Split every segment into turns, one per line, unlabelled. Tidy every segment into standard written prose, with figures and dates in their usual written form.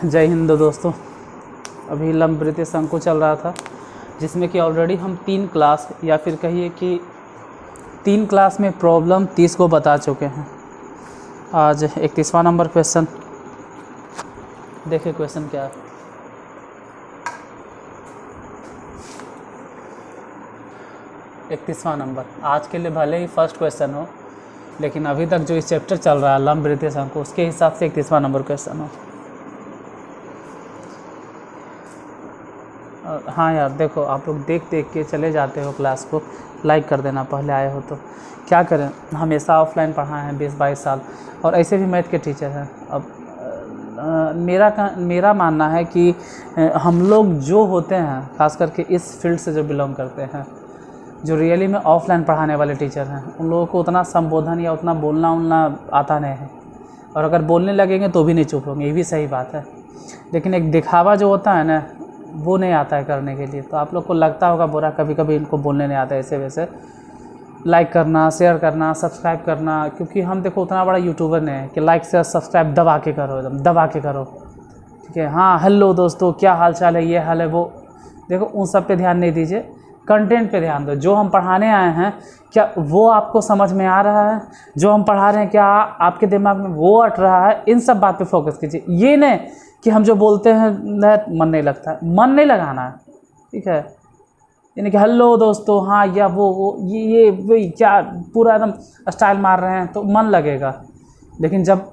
जय हिंद दोस्तों। अभी लंबवृत्तीय शंकु चल रहा था, जिसमें कि ऑलरेडी हम 3 क्लास या फिर कहिए कि 3 क्लास में प्रॉब्लम 30 को बता चुके हैं। आज 31वां नंबर क्वेश्चन। देखिए क्वेश्चन क्या है। इकतीसवां नंबर आज के लिए भले ही फर्स्ट क्वेश्चन हो, लेकिन अभी तक जो इस चैप्टर चल रहा है लंबवृत्तीय शंकु, उसके हिसाब से 31वां नंबर क्वेश्चन हो। हाँ यार देखो, आप लोग देख के चले जाते हो क्लास को, लाइक कर देना पहले आए हो तो। क्या करें, हमेशा ऑफलाइन पढ़ाए हैं 20-22 साल, और ऐसे भी मैथ के टीचर हैं। अब मेरा मानना है कि हम लोग जो होते हैं, खास करके इस फील्ड से जो बिलोंग करते हैं, जो रियली में ऑफलाइन पढ़ाने वाले टीचर हैं, उन लोगों को उतना संबोधन या उतना बोलना आता नहीं है, और अगर बोलने लगेंगे तो भी नहीं चुप होंगे, ये भी सही बात है। लेकिन एक दिखावा जो होता है ना, वो नहीं आता है करने के लिए। तो आप लोग को लगता होगा बुरा, कभी कभी इनको बोलने नहीं आता है ऐसे वैसे। लाइक करना, शेयर करना, सब्सक्राइब करना, क्योंकि हम देखो उतना बड़ा यूट्यूबर नहीं है कि लाइक शेयर सब्सक्राइब दबा के करो, एकदम दबा के करो, ठीक है। हाँ हेलो दोस्तों, क्या हाल चाल है, ये हाल है वो, देखो उन सब पे ध्यान नहीं दीजिए, कंटेंट पे ध्यान दो। जो हम पढ़ाने आए हैं क्या वो आपको समझ में आ रहा है, जो हम पढ़ा रहे हैं क्या आपके दिमाग में वो अट रहा है, इन सब बात पे फोकस कीजिए। ये नहीं कि हम जो बोलते हैं मन नहीं लगता है, मन नहीं लगाना है, ठीक है। यानी कि हेलो दोस्तों, हाँ या वो ये वही क्या पूरा एकदम स्टाइल मार रहे हैं तो मन लगेगा। लेकिन जब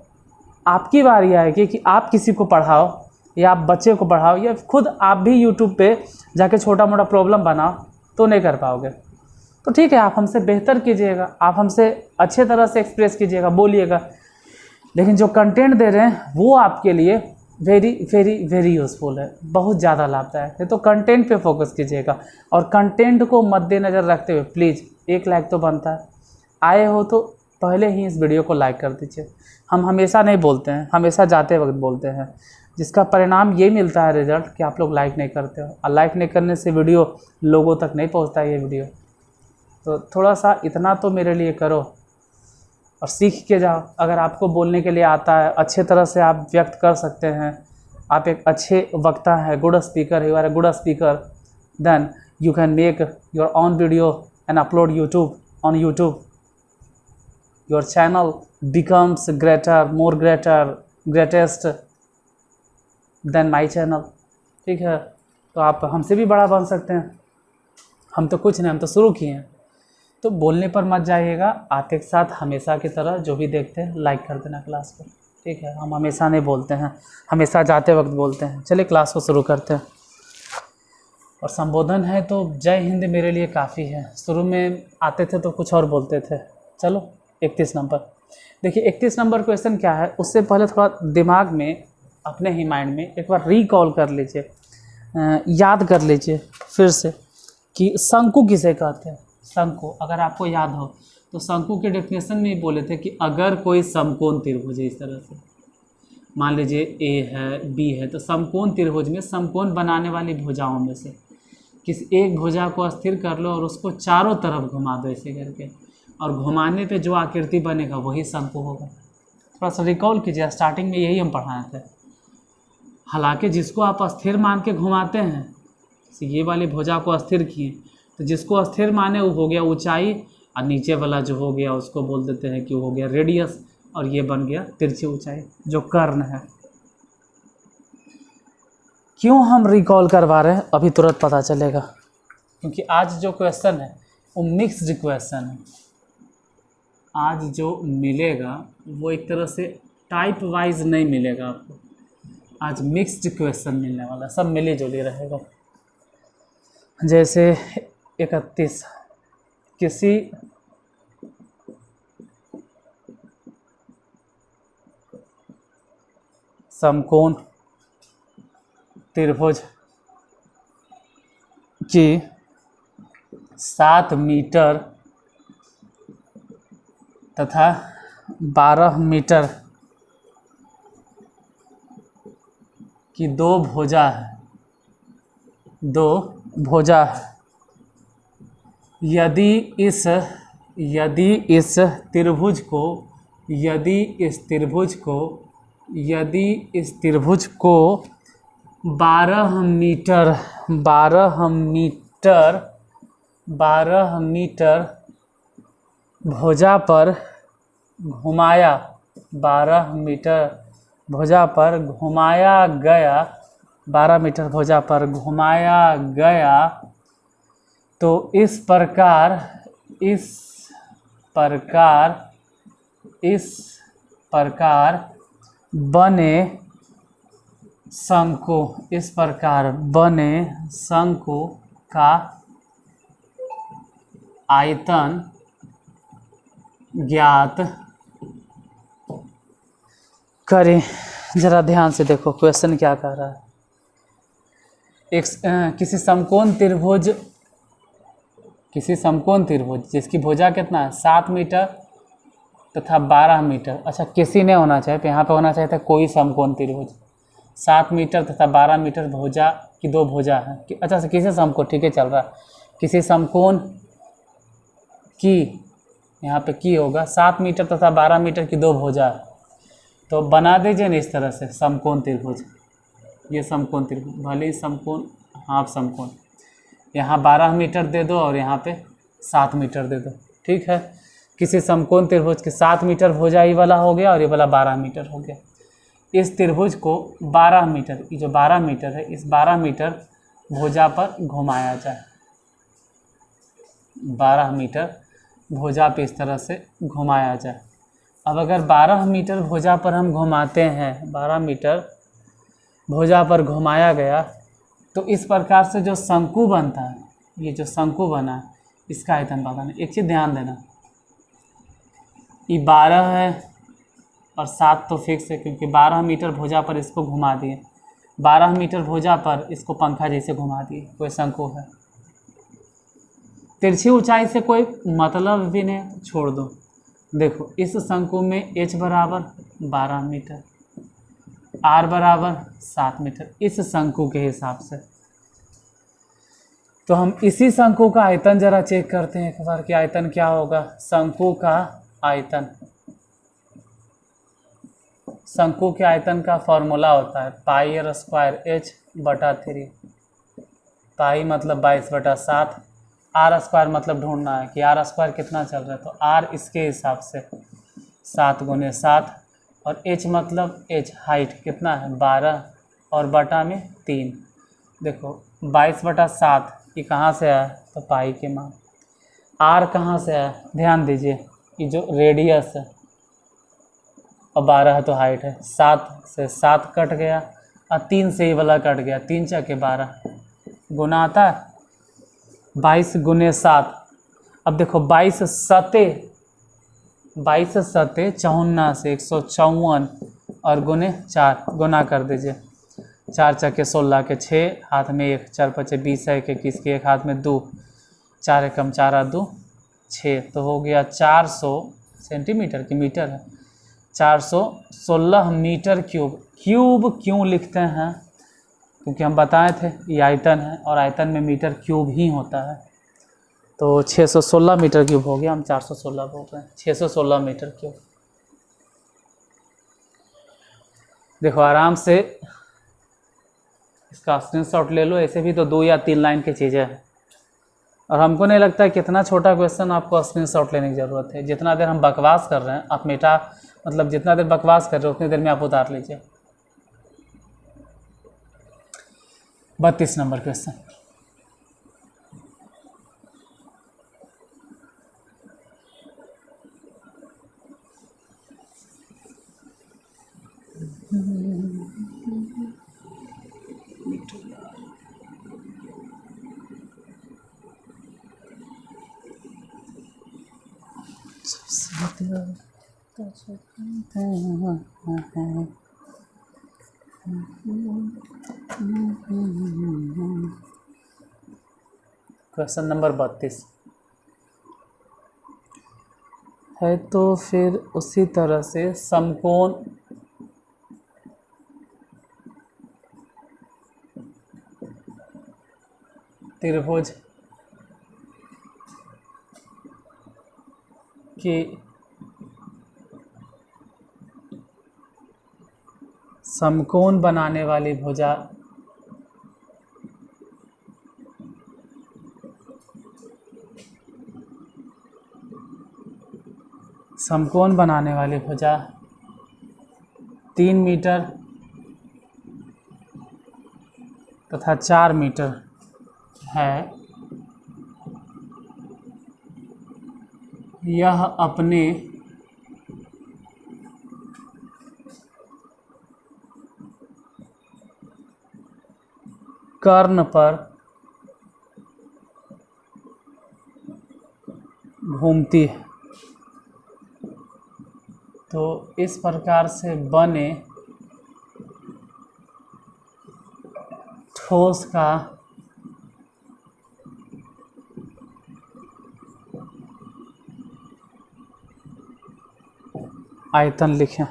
आपकी बारी आएगी कि आप किसी को पढ़ाओ या आप बच्चे को पढ़ाओ या खुद आप भी यूट्यूब पे जाके छोटा मोटा प्रॉब्लम बनाओ, तो नहीं कर पाओगे। तो ठीक है, आप हमसे बेहतर कीजिएगा, आप हमसे अच्छे तरह से एक्सप्रेस कीजिएगा, बोलिएगा, लेकिन जो कंटेंट दे रहे हैं वो आपके लिए वेरी वेरी वेरी यूज़फुल है, बहुत ज़्यादा लाभदायक है। तो कंटेंट पे फोकस कीजिएगा, और कंटेंट को मद्देनज़र रखते हुए प्लीज़ 1 लाइक तो बनता है। आए हो तो पहले ही इस वीडियो को लाइक कर दीजिए। हम हमेशा नहीं बोलते हैं, हमेशा जाते वक्त बोलते हैं, जिसका परिणाम ये मिलता है रिज़ल्ट कि आप लोग लाइक नहीं करते हो, और लाइक नहीं करने से वीडियो लोगों तक नहीं पहुँचता है ये वीडियो। तो थोड़ा सा इतना तो मेरे लिए करो और सीख के जाओ। अगर आपको बोलने के लिए आता है, अच्छे तरह से आप व्यक्त कर सकते हैं, आप एक अच्छे वक्ता हैं, good speaker, you are a good speaker, then you can make your own video and upload YouTube on YouTube. Your channel becomes greater, more greater, greatest than my channel, ठीक है। तो आप हमसे भी बड़ा बन सकते हैं। हम तो कुछ नहीं, हम तो शुरू किए हैं। तो बोलने पर मत जाइएगा, आते के साथ हमेशा की तरह जो भी देखते हैं लाइक कर देना क्लास को, ठीक है। हम हमेशा नहीं बोलते हैं, हमेशा जाते वक्त बोलते हैं। चलिए क्लास को शुरू करते हैं। और संबोधन है तो जय हिंद मेरे लिए काफ़ी है। शुरू में आते थे तो कुछ और बोलते थे। चलो 31 नंबर देखिए। 31 नंबर क्वेश्चन क्या है, उससे पहले थोड़ा दिमाग में, अपने ही माइंड में एक बार रिकॉल कर लीजिए, याद कर लीजिए फिर से कि शंकु किसे कहते हैं। शंकु अगर आपको याद हो तो शंकु के डेफिनेशन में ही बोले थे कि अगर कोई समकोण त्रिभुज है, इस तरह से मान लीजिए ए है, बी है, तो समकोण त्रिभुज में समकोण बनाने वाली भुजाओं में से किसी एक भुजा को स्थिर कर लो और उसको चारों तरफ घुमा दो ऐसे करके, और घुमाने पे जो आकृति बनेगा वही शंकु होगा। थोड़ा सा रिकॉल कीजिए, स्टार्टिंग में यही हम पढ़ाए थे। हालांकि जिसको आप स्थिर मान के घुमाते हैं, ये वाली भुजा को स्थिर किए, तो जिसको स्थिर माने वो हो गया ऊंचाई, और नीचे वाला जो हो गया उसको बोल देते हैं कि वो हो गया रेडियस, और ये बन गया तिरछी ऊंचाई जो कर्ण है। क्यों हम रिकॉल करवा रहे हैं अभी तुरंत पता चलेगा, क्योंकि आज जो क्वेश्चन है वो मिक्स्ड क्वेश्चन है। आज जो मिलेगा वो एक तरह से टाइप वाइज नहीं मिलेगा आपको, आज मिक्स्ड क्वेश्चन मिलने वाला, सब मिली जुली रहेगा। जैसे 31, किसी समकोण त्रिभुज की 7 मीटर तथा 12 मीटर की दो भुजा है। यदि इस त्रिभुज को यदि इस त्रिभुज को 12 मीटर 12 मीटर भुजा पर घुमाया 12 मीटर भुजा पर घुमाया गया 12 मीटर भुजा पर घुमाया गया तो इस प्रकार बने शंकु का आयतन ज्ञात करें। जरा ध्यान से देखो क्वेश्चन क्या कह रहा है। किसी समकोण त्रिभुज जिसकी भुजा कितना है 7 मीटर तथा 12 मीटर। अच्छा किसी ने होना चाहिए तो यहाँ पे होना चाहिए था कोई समकोण त्रिभुज 7 मीटर तथा 12 मीटर भुजा की 2 भुजा है। अच्छा से किसी समकोण, ठीक है चल रहा है, किसी समकोण की, यहाँ पे की होगा 7 मीटर तथा 12 मीटर की 2 भुजा, तो बना दीजिए ना इस तरह से समकोण त्रिभुज। ये समकोण त्रिभुज, भले ही समकोण हाफ समकोण, यहाँ 12 मीटर दे दो और यहाँ पे 7 मीटर दे दो, ठीक है। किसी समकोण त्रिभुज के 7 मीटर भुजा ये वाला हो गया और ये वाला 12 मीटर हो गया। इस त्रिभुज को 12 मीटर, ये जो 12 मीटर है, इस 12 मीटर भुजा पर घुमाया जाए। 12 मीटर भुजा पे इस तरह से घुमाया जाए। अब अगर 12 मीटर भुजा पर हम घुमाते हैं, 12 मीटर भुजा पर घुमाया गया तो इस प्रकार से जो शंकु बनता है, ये जो शंकु बना है इसका आयतन बताना। एक चीज़ ध्यान देना, ये 12 है और 7 तो फिक्स है क्योंकि 12 मीटर भुजा पर इसको घुमा दिए, 12 मीटर भुजा पर इसको पंखा जैसे घुमा दिए, कोई शंकु है। तिरछी ऊंचाई से कोई मतलब भी नहीं, छोड़ दो। देखो इस शंकु में h बराबर 12 मीटर, r बराबर 7 मीटर, इस शंकु के हिसाब से। तो हम इसी शंकु का आयतन जरा चेक करते हैं एक बार कि आयतन क्या होगा। शंकु का आयतन, शंकु के आयतन का फॉर्मूला होता है पाई r स्क्वायर h बटा 3। पाई मतलब 22/7, r स्क्वायर मतलब ढूंढना है कि r स्क्वायर कितना चल रहा है, तो r इसके हिसाब से 7 × 7 और h मतलब h हाइट कितना है 12 और बटा में 3। देखो 22/7 ये कहाँ से आया, तो पाई के मान। r कहाँ से आया, ध्यान दीजिए, ये जो रेडियस है और 12 है तो हाइट है, 7 से 7 कट गया और 3 से ये वाला कट गया, 3 × 12 गुना आता है 22 × 7। अब देखो 22 सते 54 से 154 और गुने 4 गुना कर दीजिए। 4 × 16 के 6, हाथ में 1, 4 × 5 20 है, 21 के 1 हाथ में 2, 4 एकम 4 और 2 6, तो हो गया 400 सेंटीमीटर की मीटर है, 416 मीटर क्यूब। क्यूब क्यों लिखते हैं, क्योंकि हम बताए थे ये आयतन है और आयतन में मीटर क्यूब ही होता है। तो 616 मीटर क्यूब हो गया, हम 416 बोल रहे हैं, 616 मीटर क्यूब। देखो आराम से इसका स्क्रीनशॉट ले लो, ऐसे भी तो 2 या 3 लाइन की चीज़ें हैं और हमको नहीं लगता है कितना छोटा क्वेश्चन आपको स्क्रीनशॉट लेने की ज़रूरत है। जितना देर हम बकवास कर रहे हैं आप मतलब जितना देर बकवास कर रहे हो उतनी देर में आप उतार लीजिए। 32 नंबर क्वेश्चन। क्वेश्चन नंबर 32 है, तो फिर उसी तरह से समकोण त्रिभुज की समकोण बनाने वाली भुजा समकोण बनाने वाली भुजा 3 मीटर तथा 4 मीटर है, यह अपने कर्ण पर घूमती है। तो इस प्रकार से बने ठोस का आयतन लिखें।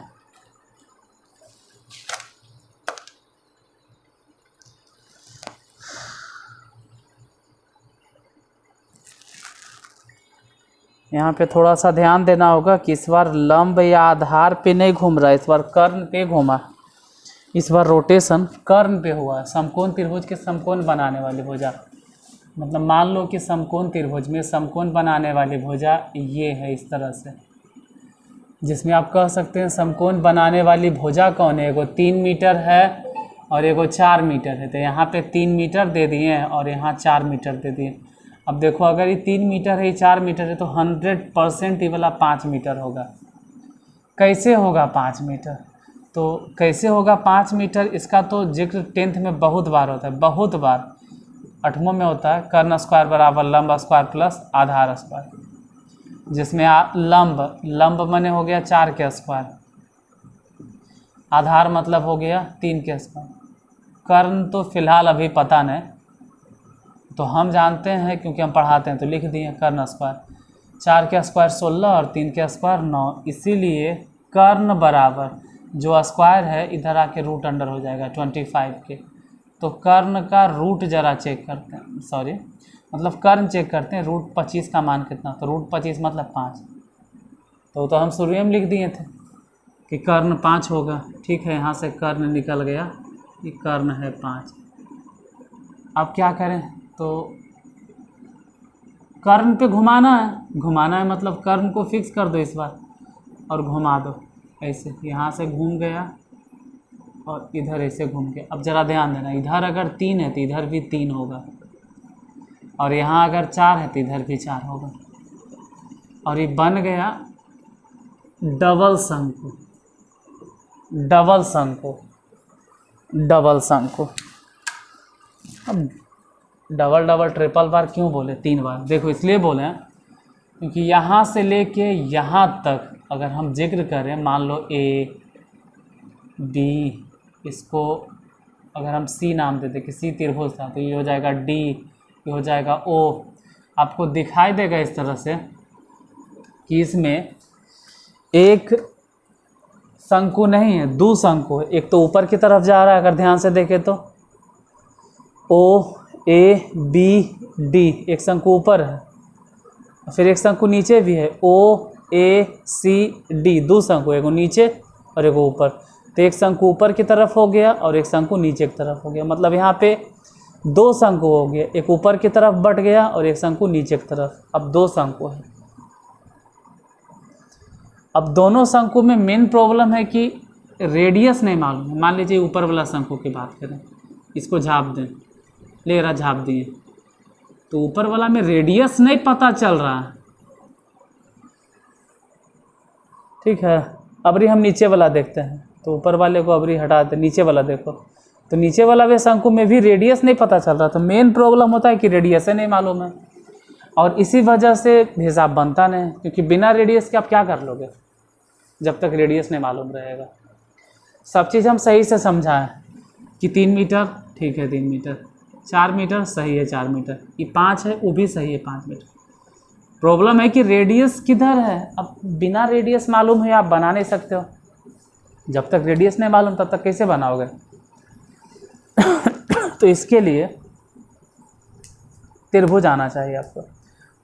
यहाँ पे थोड़ा सा ध्यान देना होगा कि इस बार लंब या आधार पे नहीं घूम रहा है, इस बार कर्ण पे घूमा। इस बार रोटेशन कर्ण पे हुआ। समकोण त्रिभुज के समकोण बनाने वाली भुजा, मतलब मान लो कि समकोण त्रिभुज में समकोण बनाने वाली भुजा ये है इस तरह से, जिसमें आप कह सकते हैं समकोण बनाने वाली भुजा कौन है। एगो 3 मीटर है और एगो 4 मीटर है। तो यहाँ पे 3 मीटर दे दिए हैं और यहाँ 4 मीटर दे दिए। अब देखो अगर ये 3 मीटर है, ये 4 मीटर है, तो 100% ये वाला 5 मीटर होगा। कैसे होगा 5 मीटर? तो कैसे होगा 5 मीटर, इसका तो जिक्र 10th में बहुत बार होता है, बहुत बार 8वां में होता है। कर्ण स्क्वायर बराबर लंब स्क्वायर प्लस आधार स्क्वायर, जिसमें लंब माने हो गया 4 के स्क्वायर, आधार मतलब हो गया 3 के स्क्वायर। कर्ण तो फिलहाल अभी पता नहीं, तो हम जानते हैं क्योंकि हम पढ़ाते हैं तो लिख दिए कर्ण स्क्वायर। 4 के स्क्वायर 16 और 3 के स्क्वायर 9, इसीलिए कर्ण बराबर जो स्क्वायर है इधर आके रूट अंडर हो जाएगा 25 के। तो कर्ण का रूट जरा चेक करते हैं, सॉरी मतलब कर्ण चेक करते हैं। रूट 25 का मान कितना, तो रूट 25 मतलब 5। तो हम शुरू में लिख दिए थे कि कर्ण 5 होगा। ठीक है, यहाँ से कर्ण निकल गया, ये कर्ण है 5। अब क्या करें, तो कर्ण पे घुमाना है मतलब कर्ण को फिक्स कर दो इस बार और घुमा दो ऐसे। यहाँ से घूम गया और इधर ऐसे घूम गया। अब ज़रा ध्यान देना, इधर अगर 3 है तो इधर भी 3 होगा, और यहाँ अगर 4 है तो इधर भी 4 होगा, और ये बन गया डबल शंकु। अब डबल ट्रिपल बार क्यों बोले 3 बार? देखो इसलिए बोले हैं क्योंकि यहाँ से लेके यहाँ तक अगर हम जिक्र करें, मान लो A B, इसको अगर हम C नाम देते कि C त्रिभुज था, तो ये हो जाएगा D, ये हो जाएगा O। आपको दिखाई देगा इस तरह से कि इसमें एक शंकु नहीं है, 2 शंकु है। एक तो ऊपर की तरफ जा रहा है, अगर ध्यान से देखें तो O A B D, एक शंकु ऊपर है, फिर एक शंकु नीचे भी है O A C D, 2 शंकु, एक नीचे और एक ऊपर। तो एक शंकु ऊपर की तरफ हो गया और एक शंकु नीचे की तरफ हो गया, मतलब यहाँ पे 2 शंकु हो गया, एक ऊपर की तरफ बढ़ गया और एक शंकु नीचे की तरफ। अब 2 शंकु है। अब दोनों शंकु में मेन प्रॉब्लम है कि रेडियस नहीं मालूम है। मान लीजिए ऊपर वाला शंकु की बात करें, इसको झाप दें, ले रहा झाप दिए, तो ऊपर वाला में रेडियस नहीं पता चल रहा है। ठीक है, अबरी हम नीचे वाला देखते हैं, तो ऊपर वाले को अबरी हटा दे, नीचे वाला देखो, तो नीचे वाला वे शंकु में भी रेडियस नहीं पता चल रहा। तो मेन प्रॉब्लम होता है कि रेडियस नहीं मालूम है, और इसी वजह से हिसाब बनता नहीं, क्योंकि बिना रेडियस के आप क्या कर लोगे जब तक रेडियस नहीं मालूम रहेगा। सब चीज़ हम सही से समझाएं कि 3 मीटर ठीक है, 3 मीटर, 4 मीटर सही है, 4 मीटर, ये 5 है वो भी सही है, 5 मीटर। प्रॉब्लम है कि रेडियस किधर है। अब बिना रेडियस मालूम है आप बना नहीं सकते हो। जब तक रेडियस नहीं मालूम तब तक कैसे बनाओगे? तो इसके लिए त्रिभुज आना चाहिए आपको।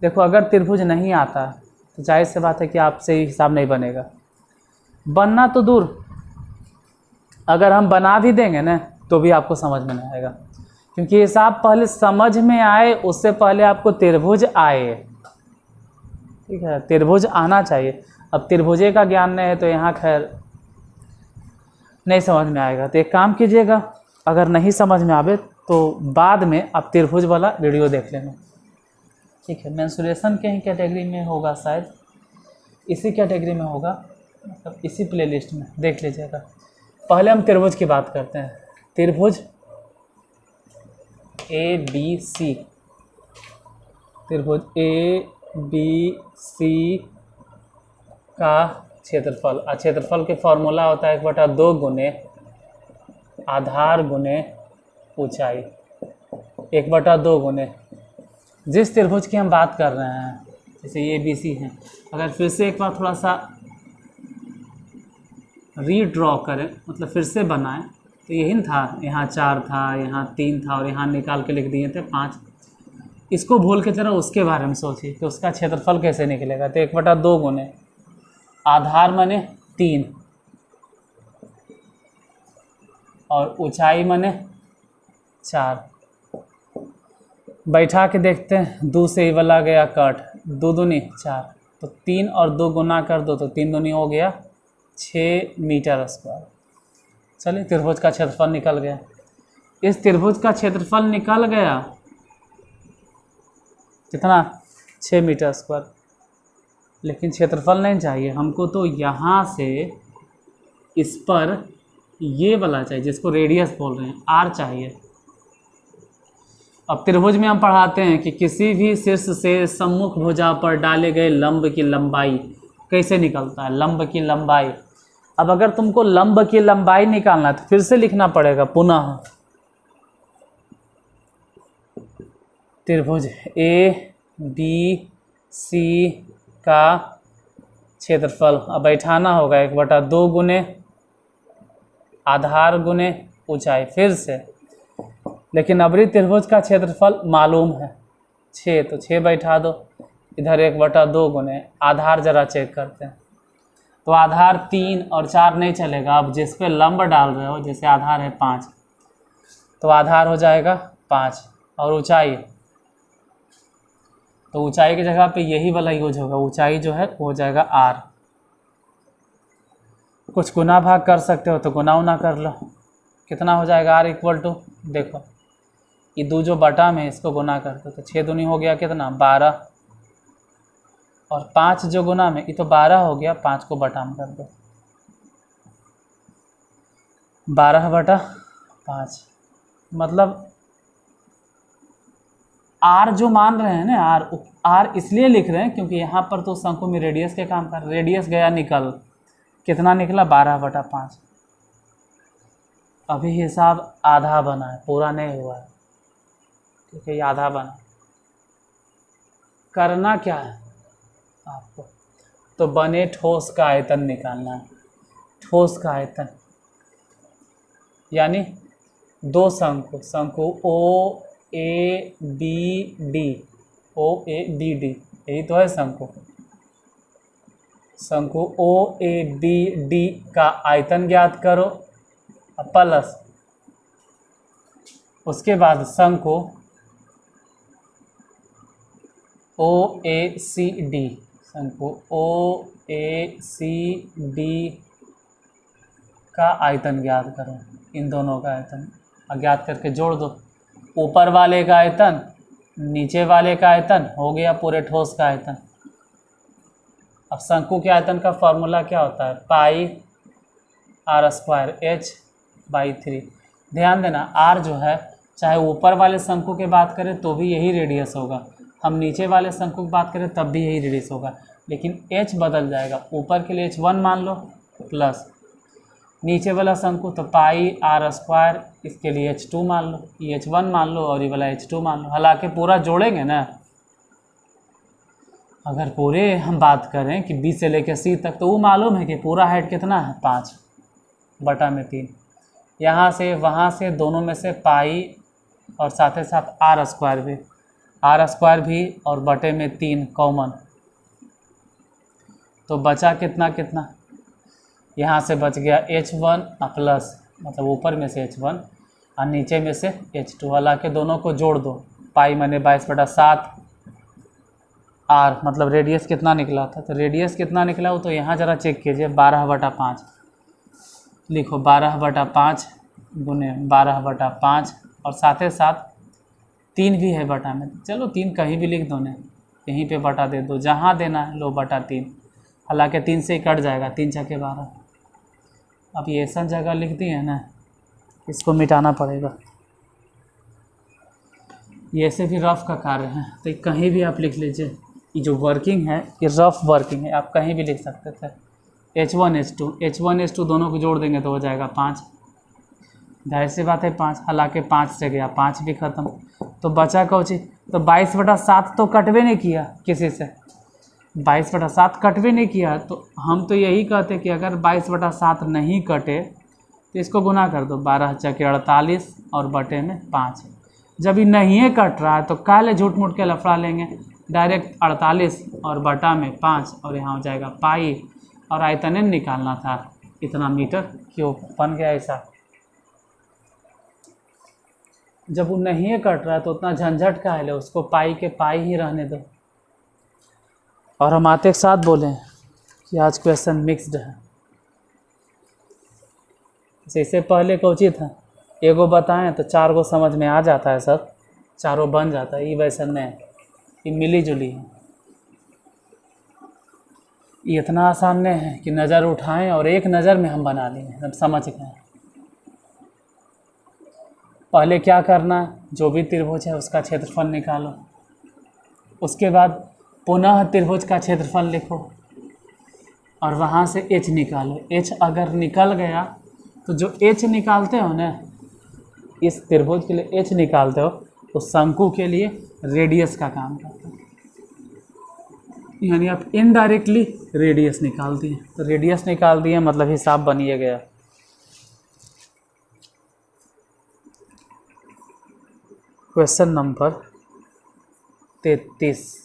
देखो अगर त्रिभुज नहीं आता तो जाहिर सी बात है कि आपसे हिसाब नहीं बनेगा। बनना तो दूर, अगर हम बना भी देंगे ना तो भी आपको समझ में नहीं आएगा, क्योंकि हिसाब पहले समझ में आए, उससे पहले आपको त्रिभुज आए। ठीक है, त्रिभुज आना चाहिए। अब त्रिभुजे का ज्ञान नहीं है तो यहाँ खैर नहीं समझ में आएगा। तो एक काम कीजिएगा, अगर नहीं समझ में आवे तो बाद में आप त्रिभुज वाला वीडियो देख लेना। ठीक है, मेंसुरेशन के ही कैटेगरी में होगा शायद, इसी कैटेगरी में होगा, मतलब इसी प्लेलिस्ट में देख लीजिएगा। पहले हम त्रिभुज की बात करते हैं। त्रिभुज ABC, त्रिभुज ABC का क्षेत्रफल, क्षेत्रफल के फॉर्मूला होता है 1/2 गुने आधार गुने ऊंचाई, 1/2 गुने। जिस त्रिभुज की हम बात कर रहे हैं, जैसे ये ABC है, अगर फिर से एक बार थोड़ा सा रीड्रॉ करें, मतलब फिर से बनाएं, तो यही था, यहाँ 4 था, यहाँ 3 था और यहाँ निकाल के लिख दिए थे 5। इसको भूल के जरा उसके बारे में सोचिए कि उसका क्षेत्रफल कैसे निकलेगा। तो 1/2 गुने आधार माने 3 और ऊंचाई माने 4। बैठा के देखते हैं, 2 से ही वाला गया कट, 2 दूनी 4, तो 3 और 2 गुना कर दो तो 3 दूनी हो गया 6 मीटर स्क्वायर। चलिए, त्रिभुज का क्षेत्रफल निकल गया। इस त्रिभुज का क्षेत्रफल निकल गया कितना, 6 मीटर स्क्वायर। लेकिन क्षेत्रफल नहीं चाहिए हमको, तो यहाँ से इस पर ये वाला चाहिए जिसको रेडियस बोल रहे हैं, आर चाहिए। अब त्रिभुज में हम पढ़ाते हैं कि किसी भी शीर्ष से सम्मुख भुजा पर डाले गए लंब की लंबाई कैसे निकलता है, लंब की लंबाई। अब अगर तुमको लंब की लंबाई निकालना है तो फिर से लिखना पड़ेगा पुनः त्रिभुज ABC का क्षेत्रफल। अब बैठाना होगा 1/2 गुने आधार गुने ऊंचाई, फिर से। लेकिन अबरी त्रिभुज का क्षेत्रफल मालूम है 6, तो 6 बैठा दो, इधर 1/2 गुने आधार जरा चेक करते हैं। तो आधार 3 और 4 नहीं चलेगा। अब जिस पे लंब डाल रहे हो, जैसे आधार है 5, तो आधार हो जाएगा 5 और ऊंचाई, तो ऊंचाई की जगह पे यही वाला यूज होगा, ऊंचाई जो है वो हो जाएगा r। कुछ गुना भाग कर सकते हो तो गुना उना कर लो, कितना हो जाएगा r इक्वल टू, देखो ये 2 जो बटा में इसको गुना कर दो तो 6 दूनी हो गया कितना 12, और 5 जो गुना में, ये तो 12 हो गया, 5 को बटा में कर दो, 12/5। मतलब आर जो मान रहे हैं ना, आर इसलिए लिख रहे हैं क्योंकि यहाँ पर तो शंकु में रेडियस के काम कर, रेडियस गया निकल, कितना निकला 12/5। अभी हिसाब आधा बना है, पूरा नहीं हुआ है, ठीक है, ये आधा बना। करना क्या है आपको, तो बने ठोस का आयतन निकालना है। ठोस का आयतन यानी 2 शंकु, शंकु OABD, यही तो है शंकु। शंकु OABD का आयतन ज्ञात करो प्लस उसके बाद शंकु OACD, शंकु OACD का आयतन ज्ञात करो। इन दोनों का आयतन ज्ञात करके जोड़ दो, ऊपर वाले का आयतन नीचे वाले का आयतन हो गया पूरे ठोस का आयतन। अब शंकु के आयतन का फॉर्मूला क्या होता है, पाई r² h/3। ध्यान देना, r जो है चाहे ऊपर वाले शंकु की बात करें तो भी यही रेडियस होगा, हम नीचे वाले शंकु की बात करें तब भी यही रेडियस होगा, लेकिन h बदल जाएगा। ऊपर के लिए h1 मान लो प्लस नीचे वाला शंकु तो पाई r², इसके लिए h2 मान लो, ये h1 मान लो और ये वाला h2 मान लो। हालांकि पूरा जोड़ेंगे ना, अगर पूरे हम बात करें कि B से लेकर C तक, तो वो मालूम है कि पूरा हाइट कितना है 5/3। यहाँ से वहाँ से दोनों में से पाई और साथ ही साथ r² भी और बटे में 3 कॉमन, तो बचा कितना, यहाँ से बच गया h1 प्लस मतलब ऊपर में से h1 और नीचे में से h2, हालांकि दोनों को जोड़ दो, पाई माने 22/7 r, मतलब रेडियस कितना निकला था, तो रेडियस कितना निकला हो तो यहाँ ज़रा चेक कीजिए, 12/5 लिखो, 12/5 गुने 12/5 और साथ ही साथ 3 भी है बटा में, चलो 3 कहीं भी लिख दो ना, यहीं पे बटा दे दो, जहाँ देना है लो बटा 3, हालांकि 3 से ही कट जाएगा, 3 छक्के 12। अब ये ऐसा जगह लिख दी है ना, इसको मिटाना पड़ेगा, ये ऐसे भी रफ़ का कार्य है, तो ये कहीं भी आप लिख लीजिए, ये जो वर्किंग है ये रफ़ वर्किंग है, आप कहीं भी लिख सकते थे। h1 h2 दोनों को जोड़ देंगे तो हो जाएगा 5, जाहिर सी बात है 5, हालांकि 5 से गया 5 भी ख़त्म, तो बचा कौची, तो 22/7 तो कटवे नहीं किया किसी से, 22/7 कटवे नहीं किया, तो हम तो यही कहते कि अगर 22/7 नहीं कटे तो इसको गुना कर दो, 12 चौके 48 और बटे में 5। जब ये नहीं कट रहा है तो काले झूठ मूठ के लफड़ा लेंगे, डायरेक्ट 48 और बटा में 5 और यहाँ हो जाएगा पाई, और आयतन निकालना था इतना मीटर क्यूब, बन गया ऐसा। जब वो नहीं कट रहा है तो उतना झंझट का है, उसको पाई के पाई ही रहने दो। और हम आते के साथ बोलें कि आज क्वेश्चन मिक्स्ड है, इससे पहले कोची था, एगो बताएं तो 4 को समझ में आ जाता है, सब चारों बन जाता है, ये वैसा नहीं है, ये मिली जुली है, ये इतना आसान नहीं है कि नज़र उठाएं और एक नज़र में हम बना लें, हम समझ गए। पहले क्या करना है, जो भी त्रिभुज है उसका क्षेत्रफल निकालो, उसके बाद पुनः त्रिभुज का क्षेत्रफल लिखो और वहाँ से h निकालो। h अगर निकल गया तो जो h निकालते हो ना, इस त्रिभुज के लिए h निकालते हो, तो शंकु के लिए रेडियस का काम करता है, यानी आप इनडायरेक्टली रेडियस निकाल दिए, तो रेडियस निकाल दिए मतलब हिसाब बनिए गया। क्वेश्चन नंबर 33,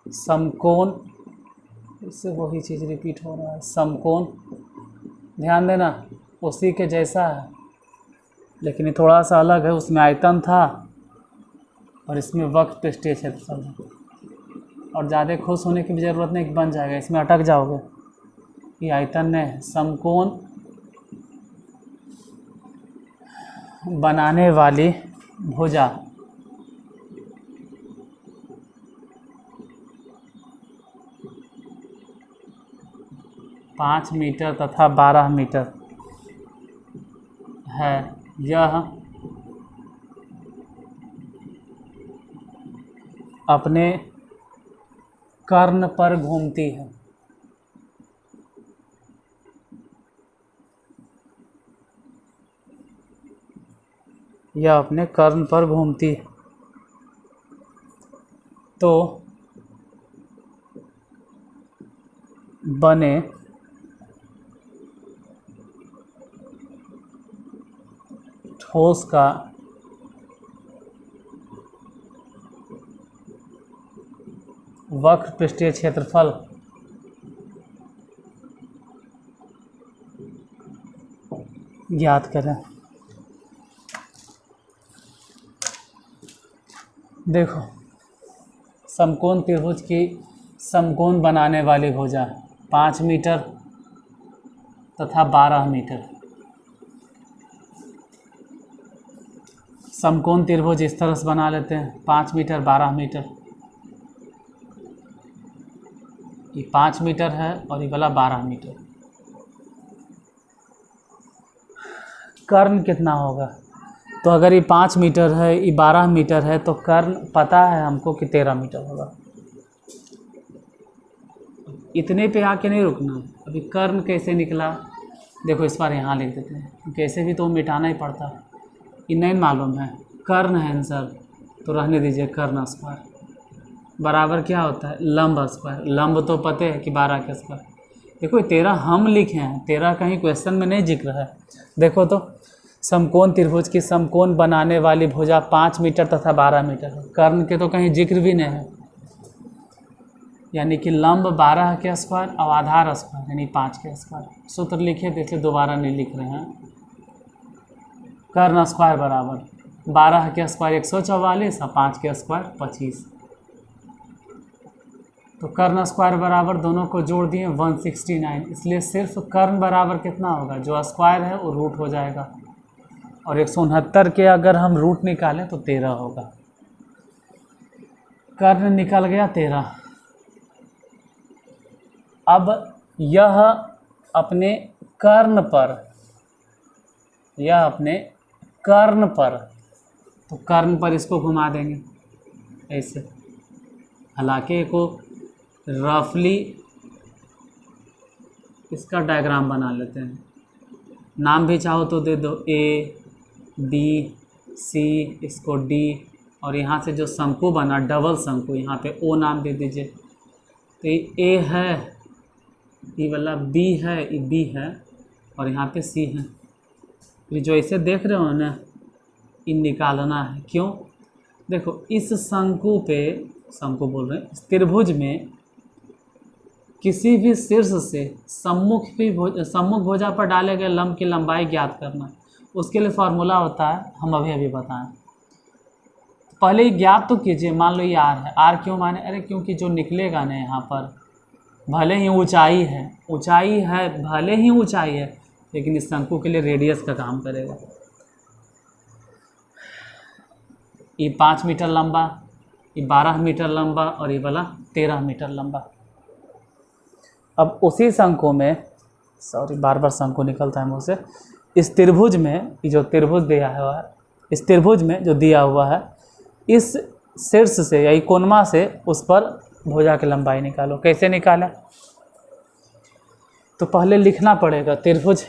समकोण, इससे वही चीज़ रिपीट हो रहा है, समकोण, ध्यान देना उसी के जैसा है, लेकिन ये थोड़ा सा अलग है, उसमें आयतन था और इसमें वक्र पृष्ठीय क्षेत्रफल है, और ज़्यादा खुश होने की भी ज़रूरत नहीं कि बन जाएगा, इसमें अटक जाओगे, ये आयतन है। समकोण बनाने वाली भुजा पाँच मीटर तथा 12 मीटर है, यह अपने कर्ण पर घूमती है। यह अपने कर्ण पर घूमती है, तो बने ठोस का वक्र पृष्ठीय क्षेत्रफल ज्ञात करें। देखो, समकोण त्रिभुज की समकोण बनाने वाली भुजा 5 मीटर तथा 12 मीटर। समकोण त्रिभुज इस तरह से बना लेते हैं, 5 मीटर 12 मीटर, ये 5 मीटर है और ये वाला 12 मीटर। कर्ण कितना होगा, तो अगर ये 5 मीटर है, ये 12 मीटर है, तो कर्ण पता है हमको कि 13 मीटर होगा। इतने पे आके नहीं रुकना, अभी कर्ण कैसे निकला देखो, इस बार यहाँ लिख देते हैं, कैसे भी तो मिटाना ही पड़ता है, ये नहीं मालूम है। कर्ण है आंसर, तो रहने दीजिए, कर्ण स्क्वायर बराबर क्या होता है, लंब स्क्वायर। लंब तो पते है कि 12 के स्क्वायर। देखो 13 हम लिखे हैं, 13 कहीं क्वेश्चन में नहीं जिक्र है। देखो तो समकोण त्रिभुज की समकोण बनाने वाली भुजा 5 मीटर तथा 12 मीटर है, कर्ण के तो कहीं जिक्र भी नहीं है। यानी कि लंब 12 के स्क्वायर और आधार स्क्वायर यानी 5 के स्क्वायर। सूत्र लिखे थे इसलिए दोबारा नहीं लिख रहे हैं। कर्ण स्क्वायर बराबर 12 के स्क्वायर 144 और 5 के स्क्वायर 25। तो कर्ण स्क्वायर बराबर दोनों को जोड़ दिए 169, इसलिए सिर्फ कर्ण बराबर कितना होगा, जो स्क्वायर है वो रूट हो जाएगा। और 169 के अगर हम रूट निकालें तो 13 होगा। कर्ण निकल गया 13। अब यह अपने कर्ण पर, यह अपने कर्ण पर, तो कर्ण पर इसको घुमा देंगे ऐसे। हालांकि को रफली इसका डायग्राम बना लेते हैं, नाम भी चाहो तो दे दो, ए बी सी, इसको डी, और यहाँ से जो शंकु बना डबल शंकु, यहाँ पे ओ नाम दे दीजिए। तो ये ए है, ये वाला बी है, ये बी है, और यहाँ पे सी है। ये जो ऐसे देख रहे हो ना, इन निकालना है। क्यों? देखो इस शंकु पे, शंकु बोल रहे हैं, इस त्रिभुज में किसी भी शीर्ष से सम्मुख भुजा पर डाले गए लंब की लंबाई ज्ञात करना, उसके लिए फार्मूला होता है, हम अभी बताएं। पहले ही ज्ञात तो कीजिए। मान लो ये आर है, आर क्यों माने, अरे क्योंकि जो निकलेगा ना यहाँ पर, भले ही ऊंचाई है, भले ही ऊंचाई है, लेकिन इस शंकु के लिए रेडियस का काम करेगा। ये 5 मीटर लंबा, ये 12 मीटर लंबा, और ये वाला 13 मीटर लंबा। अब उसी शंकु में, सॉरी बार बार शंकु निकलता है मुँह से, इस त्रिभुज में, ये जो त्रिभुज दिया हुआ है, इस त्रिभुज में जो दिया हुआ है, इस शीर्ष से या कोनमा से उस पर भुजा की लंबाई निकालो। कैसे निकालें? तो पहले लिखना पड़ेगा त्रिभुज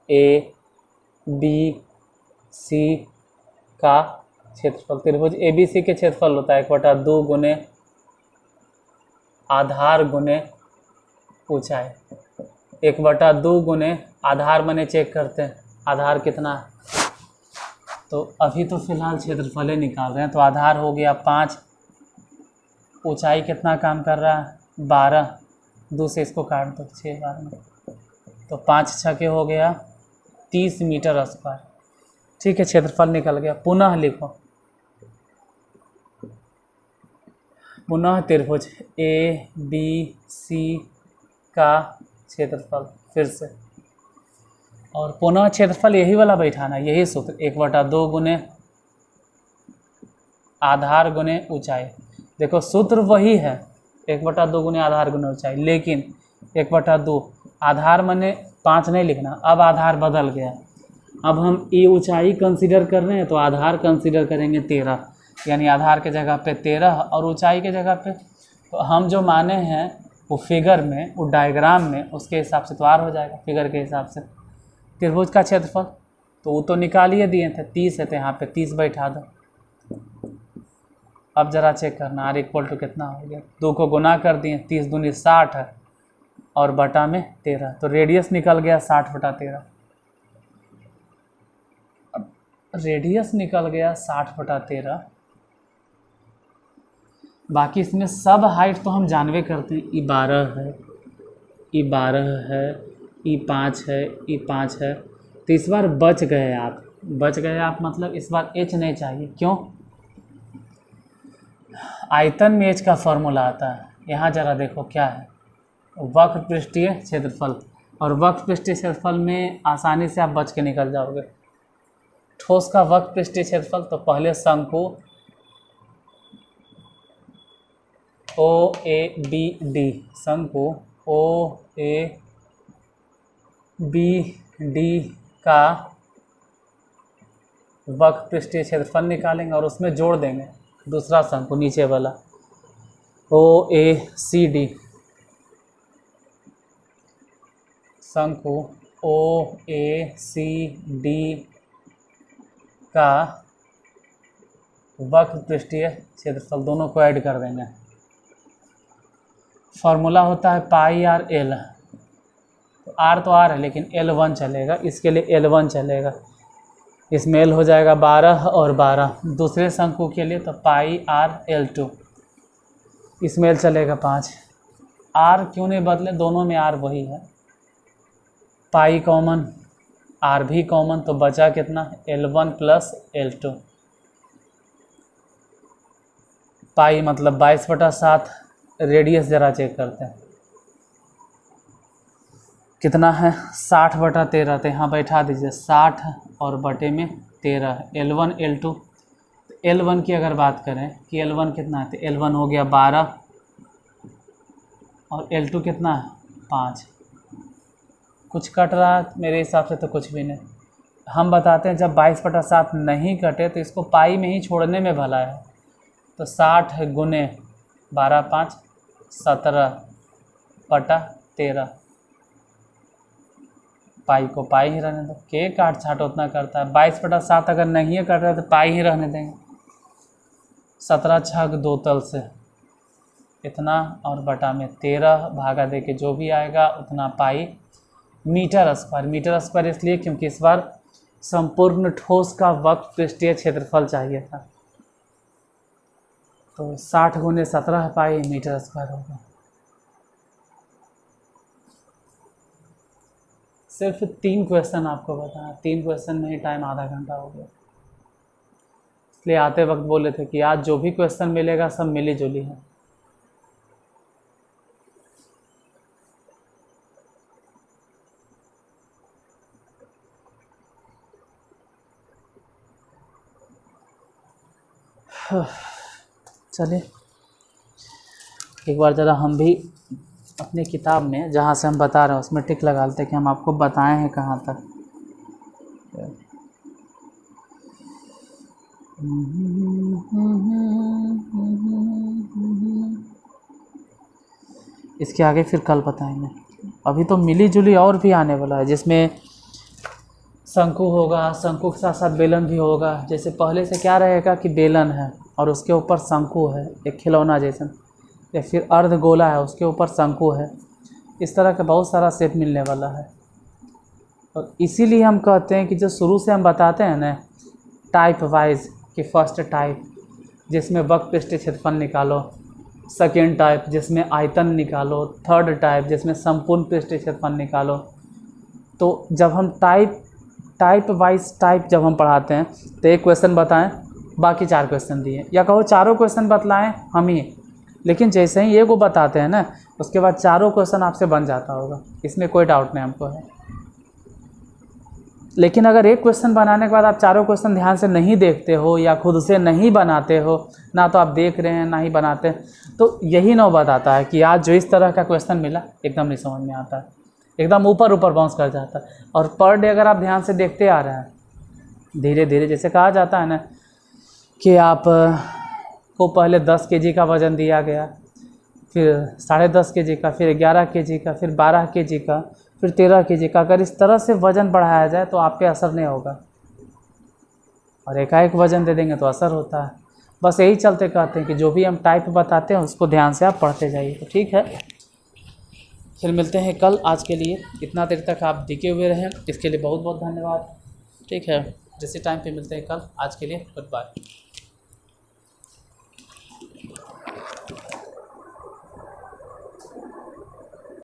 ए बी सी का क्षेत्रफल। त्रिभुज ए बी सी के क्षेत्रफल होता है 1/2 गुने आधार गुने ऊंचाई। 1/2 गुने आधार मैंने चेक करते हैं आधार कितना है, तो अभी तो फिलहाल क्षेत्रफल निकाल रहे हैं। तो आधार हो गया 5, ऊंचाई कितना काम कर रहा है 12, 2 से इसको काट दो 6 बार में, तो 5 छके हो गया 30 मीटर स्क्वायर। ठीक है, क्षेत्रफल निकल गया। पुनः लिखो, पुनः त्रिभुज ए बी सी का क्षेत्रफल फिर से, और पुनः क्षेत्रफल यही वाला बैठाना, यही सूत्र 1/2 गुने आधार गुने ऊंचाई। देखो सूत्र वही है 1/2 गुने आधार गुने ऊंचाई, लेकिन 1/2 आधार मैंने 5 नहीं लिखना, अब आधार बदल गया। अब हम ये ऊंचाई कंसीडर कर रहे हैं तो आधार कंसीडर करेंगे 13, यानी आधार के जगह पे 13 और ऊंचाई के जगह पे, तो हम जो माने हैं वो फिगर में, वो डायग्राम में, उसके हिसाब से तो आर हो जाएगा फिगर के हिसाब से। त्रिभुज का क्षेत्रफल तो वो तो निकाल ही दिए थे, 30 है, तो यहाँ पे 30 बैठा दो। अब ज़रा चेक करना आर इक्वल टू कितना हो गया, 2 को गुना कर दिए, 30 दूनी 60 है, और बटा में 13, तो रेडियस निकल गया 60/13। अब रेडियस निकल गया 60/13। बाकी इसमें सब हाइट तो हम जानवे करते हैं, ई 12 है, ई 12 है, ई 5 है, ई 5 है, तो इस बार बच गए आप मतलब इस बार एच नहीं चाहिए। क्यों? आयतन में एच का फॉर्मूला आता है। यहाँ जरा देखो क्या है, वक्र पृष्ठीय क्षेत्रफल, और वक्र पृष्ठीय क्षेत्रफल में आसानी से आप बच के निकल जाओगे। ठोस का वक्र पृष्ठीय क्षेत्रफल, तो पहले शंकु ओ ए बी डी, शंकु ओ ए बी डी का वक्र पृष्ठीय क्षेत्रफल निकालेंगे और उसमें जोड़ देंगे दूसरा शंकु नीचे वाला ओ ए सी डी, शंकु ओ ए सी डी का वक्र पृष्ठीय क्षेत्रफल, दोनों को ऐड कर देंगे। फॉर्मूला होता है पाई आर एल, तो आर तो आर है लेकिन L1 चलेगा, इसके लिए L1 चलेगा। इसमें L हो जाएगा 12 और 12, दूसरे शंकु के लिए तो पाई आर L2। इसमें चलेगा 5। आर क्यों नहीं बदले, दोनों में आर वही है। पाई कॉमन, आर भी कॉमन, तो बचा कितना, L1 प्लस L2। पाई मतलब 22/7। रेडियस ज़रा चेक करते हैं कितना है, 60/13। तो यहाँ बैठा दीजिए 60 और बटे में 13, L1 L2। L1 की अगर बात करें कि L1 कितना है, तो L1 हो गया 12 और L2 कितना है, 5। कुछ कट रहा है मेरे हिसाब से तो कुछ भी नहीं। हम बताते हैं जब 22/7 नहीं कटे तो इसको पाई में ही छोड़ने में भला है। तो 60 गुने 12 5 17/13। पाई को पाई ही रहने दो, के काट छाट उतना करता है। 22/7 अगर नहीं कट रहा तो पाई ही रहने देंगे। 17 छग 2 तल से इतना और बटा में 13 भागा दे के जो भी आएगा उतना pi metre square. Metre square इसलिए क्योंकि इस बार संपूर्ण ठोस का वक्र पृष्ठीय क्षेत्रफल चाहिए था। तो 60 गुने 17 पाई मीटर स्क्वायर होगा। सिर्फ 3 क्वेश्चन आपको बताया, 3 क्वेश्चन में ही टाइम आधा घंटा हो गया। इसलिए आते वक्त बोले थे कि आज जो भी क्वेश्चन मिलेगा सब मिली जुली है। चलिए एक बार ज़रा हम भी अपनी किताब में जहाँ से हम बता रहे हैं उसमें टिक लगा लेते हैं कि हम आपको बताए हैं कहाँ तक। इसके आगे फिर कल बताएंगे। अभी तो मिली जुली और भी आने वाला है जिसमें शंकु होगा, शंकु के साथ साथ बेलन भी होगा। जैसे पहले से क्या रहेगा कि बेलन है और उसके ऊपर शंकु है एक खिलौना जैसा, या फिर अर्धगोला है उसके ऊपर शंकु है। इस तरह का बहुत सारा शेप मिलने वाला है। और इसीलिए हम कहते हैं कि जो शुरू से हम बताते हैं ना टाइप वाइज कि फर्स्ट टाइप जिसमें वक्र पृष्ठीय क्षेत्रफल निकालो, सेकेंड टाइप जिसमें आयतन निकालो, थर्ड टाइप जिसमें संपूर्ण पृष्ठीय क्षेत्रफल निकालो। तो जब हम टाइप वाइज टाइप जब हम पढ़ाते हैं तो एक क्वेश्चन बताएं, बाकी 4 क्वेश्चन दिए, या कहो चारों क्वेश्चन बतलाएं हम ही, लेकिन जैसे ही ये को बताते हैं ना उसके बाद चारों क्वेश्चन आपसे बन जाता होगा, इसमें कोई डाउट नहीं हमको है। लेकिन अगर एक क्वेश्चन बनाने के बाद आप चारों क्वेश्चन ध्यान से नहीं देखते हो या खुद से नहीं बनाते हो, ना तो आप देख रहे हैं ना ही बनाते, तो यही नौबत आता है कि आज जो इस तरह का क्वेश्चन मिला एकदम नहीं समझ में आता है, एकदम ऊपर बाउंस कर जाता है। और पर डे अगर आप ध्यान से देखते आ रहे हैं धीरे धीरे, जैसे कहा जाता है ना कि आप को पहले 10 kg का वज़न दिया गया, फिर 10.5 kg का, फिर 11 kg का, फिर 12 kg का, फिर 13 kg का। अगर इस तरह से वज़न बढ़ाया जाए तो आप पे असर नहीं होगा, और एकाएक वज़न दे देंगे तो असर होता है। बस यही चलते कहते हैं कि जो भी हम टाइप बताते हैं उसको ध्यान से आप पढ़ते जाइए। तो ठीक है, फिर मिलते हैं कल। आज के लिए इतना देर तक आप टिके हुए रहें इसके लिए बहुत बहुत धन्यवाद। ठीक है, जैसे टाइम पे मिलते हैं कल। आज के लिए गुड बाय।